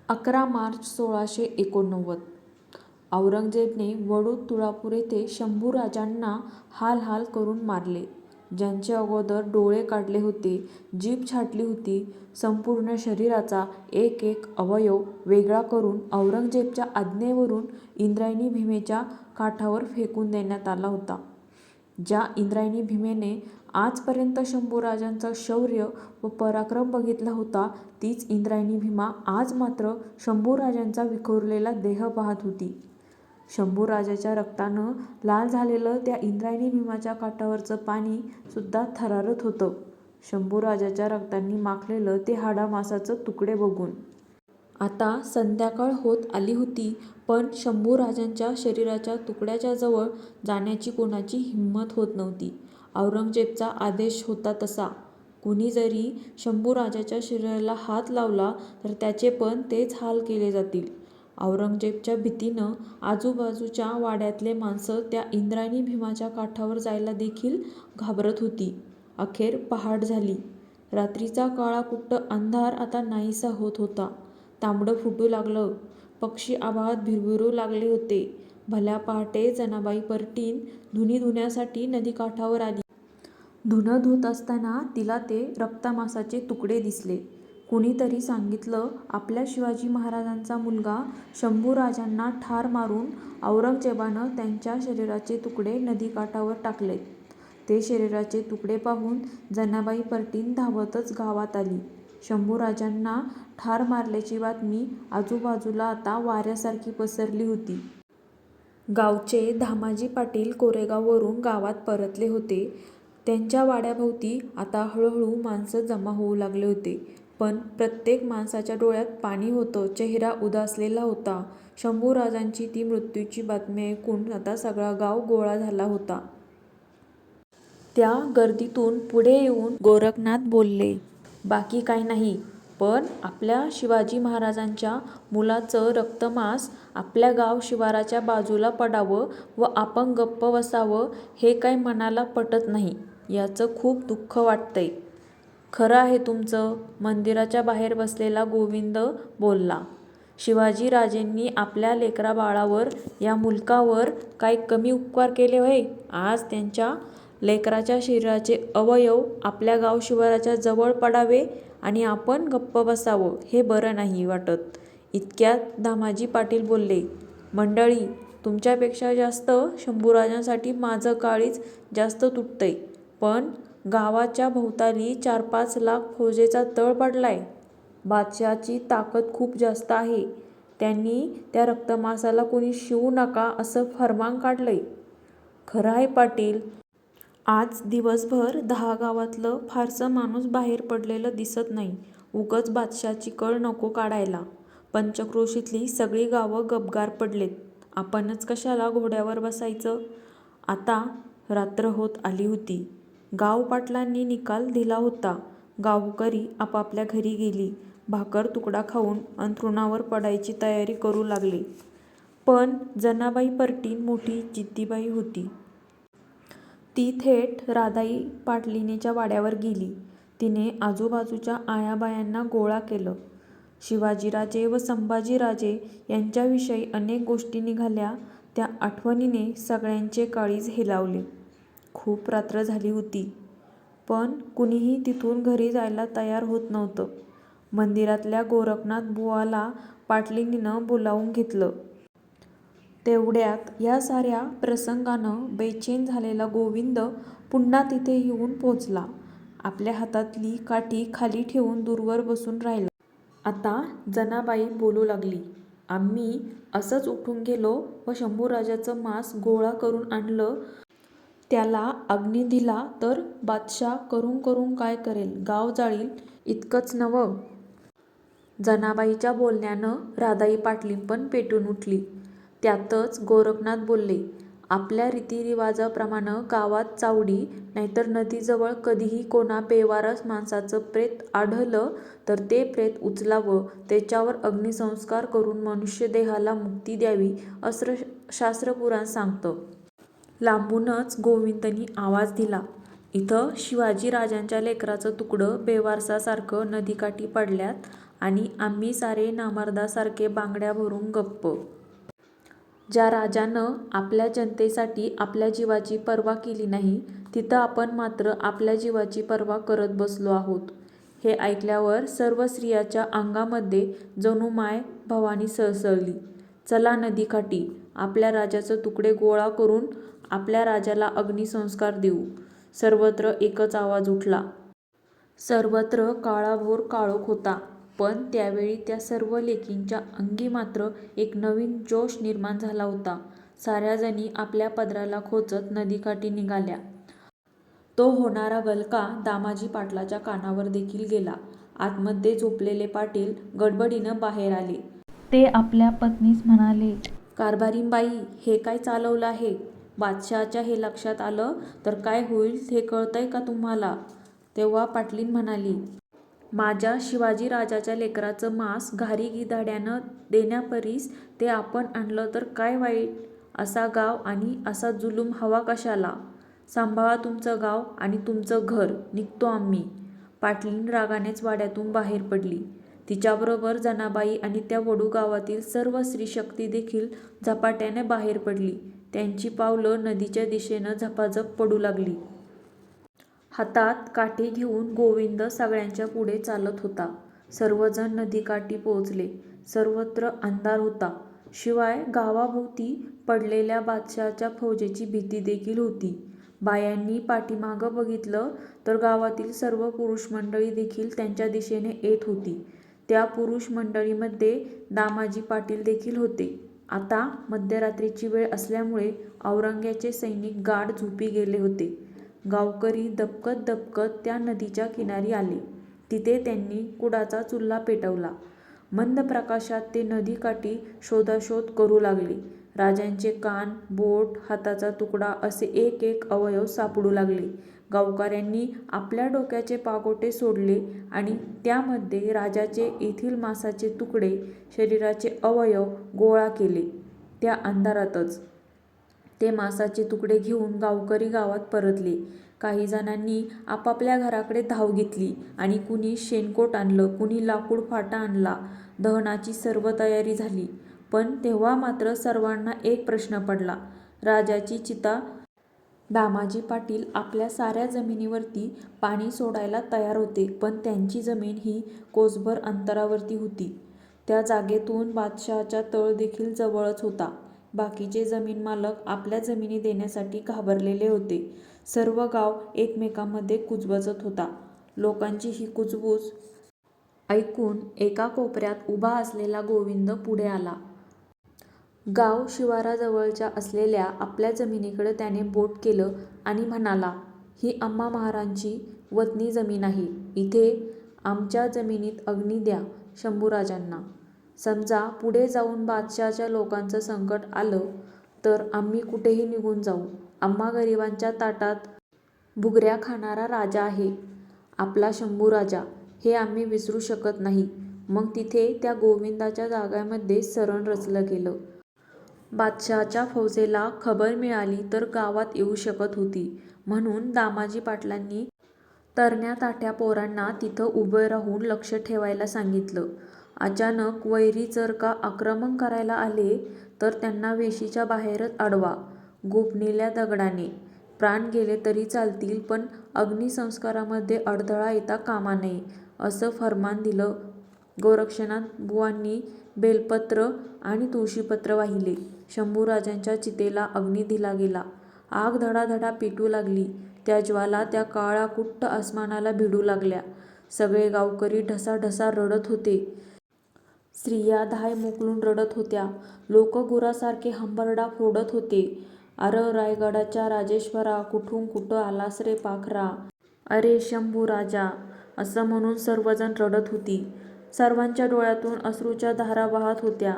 11 मार्च 1689 औरंगजेबने वडूद तुळापूर येथे शंभूराजांना हाल हाल करून मारले. ज्यांचे अगोदर डोळे काढले होते, जीभ छाटली होती, संपूर्ण शरीराचा एक एक अवयव वेगळा करून औरंगजेबच्या आज्ञेवरून इंद्रायणी भीमेच्या काठावर फेकून देण्यात आला होता. ज्या इंद्रायणी भीमेने आजपर्यंत शंभूराजांचा शौर्य व पराक्रम बघितला होता, तीच इंद्रायणी भीमा आज मात्र शंभूराजांचा विखुरलेला देह पाहत होती. शंभूराजाच्या रक्तानं लाल झालेलं त्या इंद्रायणी भीमाच्या काठावरचं पाणी सुद्धा थरारत होतं, शंभूराजाच्या रक्तांनी माखलेलं ते हाडामासाचं तुकडे बघून. आता संध्याकाळ होत आली होती, पण शंभूराजांच्या शरीराच्या तुकड्याच्या जवळ जाण्याची कोणाची हिंमत होत नव्हती. औरंगजेबचा आदेश होता तसा. कुणी जरी शंभूराजाच्या शरीराला हात लावला तर त्याचे पण तेच हाल केले जातील. औरंगजेबच्या भीतीनं आजूबाजूच्या वाड्यातले माणसं त्या इंद्रायणी भीमाच्या काठावर जायला देखील घाबरत होती. अखेर पहाट झाली. रात्रीचा काळाकुट्ट अंधार आता नाहीसा होत होता. तांबडं फुटू लागलं. पक्षी आभाळात भिरभिरू लागले होते. भल्या पहाटे जनाबाई परटीन धुणी धुण्यासाठी नदीकाठावर आली. धुणं धुत असताना तिला ते रक्तमांसाचे तुकडे दिसले. कुणीतरी सांगितलं, आपल्या शिवाजी महाराजांचा मुलगा शंभूराजांना ठार मारून औरंगजेबानं त्यांच्या शरीराचे तुकडे नदीकाठावर टाकलेत. ते शरीराचे तुकडे पाहून जनाबाई परटीन धावतच गावात आली. शंभूराजांना ठार मारल्याची बातमी आजूबाजूला आता वाऱ्यासारखी पसरली होती. गावचे धामाजी पाटील कोरेगाववरून गावात परतले होते. त्यांच्या वाड्याभोवती आता हळूहळू माणसं जमा होऊ लागले होते. पण प्रत्येक माणसाच्या डोळ्यात पाणी होतं, चेहरा उदासलेला होता. शंभूराजांची ती मृत्यूची बातमी ऐकून आता सगळा गाव गोळा झाला होता. त्या गर्दीतून पुढे येऊन गोरखनाथ बोलले, बाकी काही नाही, पण आपल्या शिवाजी महाराजांच्या मुलाचं रक्तमांस आपल्या गाव शिवाराच्या बाजूला पडावं व आपण गप्प बसावं हे काही मनाला पटत नाही. याचं खूप दुःख वाटतंय. खरं आहे तुमचं, मंदिराच्या बाहेर बसलेला गोविंद बोलला. शिवाजीराजेंनी आपल्या लेकराबाळावर, या मुलकावर काय कमी उपकार केले होय? आज त्यांच्या लेकराच्या शरीराचे अवयव आपल्या गाव शिवाराच्या जवळ पडावे आणि आपण गप्प बसावं हे बरं नाही वाटत. इतक्यात धामाजी पाटील बोलले, मंडळी, तुमच्यापेक्षा जास्त शंभूराजांसाठी माझं काळीज जास्त तुटतंय. पण गावाच्या भोवताली 4-5 लाख फौजेचा तळ पडलाय. बादशहाची ताकद खूप जास्त आहे. त्यांनी त्या रक्तमांसाला कोणी शिवू नका असं फर्मान काढलंय. खरं आहे पाटील. आज दिवसभर 10 गावातलं फारसं माणूस बाहेर पडलेलं दिसत नाही. उगाच बादशहाची कळ नको काढायला. पंचक्रोशीतली सगळी गावं गपगार पडलेत. आपणच कशाला घोड्यावर बसायचं? आता रात्र होत आली होती. गावपाटलांनी निकाल दिला होता. गावकरी आपापल्या घरी गेली. भाकर तुकडा खाऊन अंथरुणावर पडायची तयारी करू लागले. पण जनाबाई परटीन मोठी जिद्दीबाई होती. ती थेट राधाई पाटलीणीच्या वाड्यावर गेली. तिने आजूबाजूच्या आयाबायांना गोळा केलं. शिवाजीराजे व संभाजीराजे यांच्याविषयी अनेक गोष्टी निघाल्या. त्या आठवणीने सगळ्यांचे काळीज हेलावले. खूप रात्र झाली होती, पण कुणीही तिथून घरी जायला तयार होत नव्हतं. मंदिरातल्या गोरखनाथ बुवाला पाटलीणीनं बोलावून घेतलं. तेवढ्यात या साऱ्या प्रसंगानं बेचैन झालेला गोविंद पुन्हा तिथे येऊन पोचला. आपल्या हातातली काठी खाली ठेवून दूरवर बसून राहिला. आता जनाबाई बोलू लागली, आम्ही असंच उठून गेलो व शंभूराजाचं मांस गोळा करून आणलं. त्याला अग्नी दिला तर बादशाह करून करून काय करेल, गाव जाळील इतकंच नव्हं. जनाबाईच्या बोलण्यानं राधाई पाटलीण पण पेटून उठली. त्यातच गोरखनाथ बोलले, आपल्या रीतिरिवाजाप्रमाणं गावात चावडी नाहीतर नदीजवळ कधीही कोणा बेवारस माणसाचं प्रेत आढळलं तर ते प्रेत उचलावं, त्याच्यावर अग्निसंस्कार करून मनुष्यदेहाला मुक्ती द्यावी असं शास्त्रपुराण सांगतं. लांबूनच गोविंदनी आवाज दिला, इथं शिवाजीराजांच्या लेकराचं तुकडं बेवारसासारखं नदीकाठी पडल्यात आणि आम्ही सारे नामर्दासारखे बांगड्या भरून गप्प. ज्या राजानं आपल्या जनतेसाठी आपल्या जीवाची पर्वा केली नाही, तिथं आपण मात्र आपल्या जीवाची पर्वा करत बसलो आहोत. हे ऐकल्यावर सर्व स्त्रियांच्या अंगामध्ये जणू माय भवानी सळसळली. चला नदीकाठी, आपल्या राजाचे तुकडे गोळा करून आपल्या राजाला अग्निसंस्कार देऊ. सर्वत्र एकच आवाज उठला. सर्वत्र काळाभोर काळोख होता. पण त्यावेळी त्या सर्व लेकींच्या अंगी मात्र एक नवीन जोश निर्माण झाला होता. साऱ्या जणी आपल्या पदराला खोचत नदीकाठी निघाल्या. तो होणारा गलका दामाजी पाटलाच्या कानावर देखील गेला. आतमध्ये झोपलेले पाटील गडबडीनं बाहेर आले. ते आपल्या पत्नीस म्हणाले, कारभारीबाई, हे काय चालवलं आहे? बादशहाच्या हे लक्षात आलं तर काय होईल हे कळतंय का तुम्हाला? तेव्हा पाटलीन म्हणाली, माझ्या शिवाजी राजाच्या लेकराचं मांस घारी गिधाड्यानं देण्यापरीस ते आपण आणलं तर काय वाईट? असा गाव आणि असा जुलूम हवा कशाला? सांभाळा तुमचं गाव आणि तुमचं घर, निघतो आम्ही. पाटलीन रागानेच वाड्यातून बाहेर पडली. तिच्याबरोबर जनाबाई आणि त्या वडू गावातील सर्व स्त्रीशक्ती देखील झपाट्याने बाहेर पडली. त्यांची पावलं नदीच्या दिशेनं झपाझप पडू लागली. हातात काठी घेऊन गोविंद सगळ्यांच्या पुढे चालत होता. सर्वजण नदीकाठी पोहोचले. सर्वत्र अंधार होता. शिवाय गावाभोवती पडलेल्या बादशहाच्या फौजेची भीती देखील होती. बायांनी पाठीमागं बघितलं तर गावातील सर्व पुरुष मंडळी देखील त्यांच्या दिशेने येत होती. त्या पुरुष मंडळीमध्ये दामाजी पाटील देखील होते. आता मध्यरात्रीची वेळ असल्यामुळे औरंग्याचे सैनिक गाढ झोपी गेले होते. गावकरी दबकत दबकत त्या नदीच्या किनारी आले. तिथे त्यांनी कुडाचा चुल्हा पेटवला. मंद प्रकाशात ते नदीकाठी शोधाशोध करू लागले. राजांचे कान, बोट, हाताचा तुकडा असे एक एक अवयव सापडू लागले. गावकऱ्यांनी आपल्या डोक्याचे पागोटे सोडले आणि त्यामध्ये राजाचे येथील मांसाचे तुकडे, शरीराचे अवयव गोळा केले. त्या अंधारातच ते मांसाचे तुकडे घेऊन गावकरी गावात परतले. काही जणांनी आपापल्या घराकडे धाव घेतली आणि कुणी शेणकोट आणलं, कुणी लाकूड फाटा आणला. दहनाची सर्व तयारी झाली. पण तेव्हा मात्र सर्वांना एक प्रश्न पडला. राजाची चिता. दामाजी पाटील आपल्या साऱ्या जमिनीवरती पाणी सोडायला तयार होते, पण त्यांची जमीन ही कोसभर अंतरावरती होती. त्या जागेतून बादशहाचा तळ देखील जवळच होता. बाकीचे जमीन मालक आपल्या जमिनी देण्यासाठी घाबरलेले होते. सर्व गाव एकमेकांमध्ये कुजबजत होता. लोकांची ही कुजबूज ऐकून एका कोपऱ्यात उभा असलेला गोविंद पुढे आला. गाव शिवाराजवळच्या असलेल्या आपल्या जमिनीकडे त्याने बोट केलं आणि म्हणाला, ही आम्हा महारांची वतनी जमीन आहे. इथे आमच्या जमिनीत अग्नी द्या शंभूराजांना. समजा पुढे जाऊन बादशहाच्या लोकांचं संकट आलं तर आम्ही कुठेही निघून जाऊ. आम्हा गरिबांच्या ताटात भुगऱ्या खाणारा राजा आहे आपला शंभूराजा, हे आम्ही विसरू शकत नाही. मग तिथे त्या गोविंदाच्या जागामध्ये सरण रचलं गेलं. बादशहाच्या फौजेला खबर मिळाली तर गावात येऊ शकत होती. म्हणून दामाजी पाटलांनी तरण्या ताठ्या पोरांना तिथं उभं राहून लक्ष ठेवायला सांगितलं. अचानक वैरी जर का आक्रमण करायला आले तर त्यांना वेशीच्या बाहेरच अडवा. गोफणील्या दगडाने प्राण गेले तरी चालतील, पण अग्निसंस्कारामध्ये अडथळा येता कामा नये, असं फर्मान दिलं. गोरक्षनाथ बुवांनी बेलपत्र आणि तुळशीपत्र वाहिले. शंभूराजांच्या चितेला अग्नी दिला गेला. आग धडाधडा पेटू लागली. त्या ज्वाला त्या काळाकुट्ट आसमानाला भिडू लागल्या. सगळे गावकरी ढसाढसा रडत होते. स्त्रिया धाय मोकलून रडत होत्या. लोक गुरासारखे हंबरडा फोडत होते. अर रायगडाच्या राजेश्वरा, कुठून कुठं आलास रे पाखरा? अरे शंभू राजा, असं म्हणून सर्वजण रडत होती. सर्वांच्या डोळ्यातून अश्रूच्या धारा वाहत होत्या.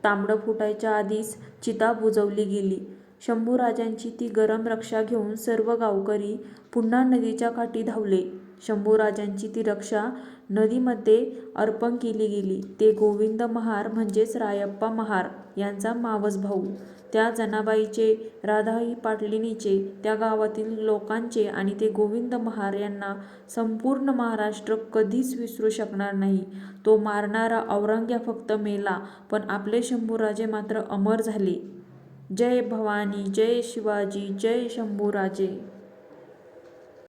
तांबडं फुटायच्या आधीच चिता बुजवली गेली. शंभूराजांची ती गरम रक्षा घेऊन सर्व गावकरी पुन्हा नदीच्या काठी धावले. शंभूराजांची ती रक्षा नदीमध्ये अर्पण केली गेली. ते गोविंद महार म्हणजेच रायप्पा महार यांचा मावस भाऊ. त्या जनाबाईचे, राधाई पाटलीणीचे, त्या गावातील लोकांचे आणि ते गोविंद महार यांना संपूर्ण महाराष्ट्र कधीच विसरू शकणार नाही. तो मारणारा औरंग्या फक्त मेला, पण आपले शंभूराजे मात्र अमर झाले. जय भवानी, जय शिवाजी, जय शंभूराजे.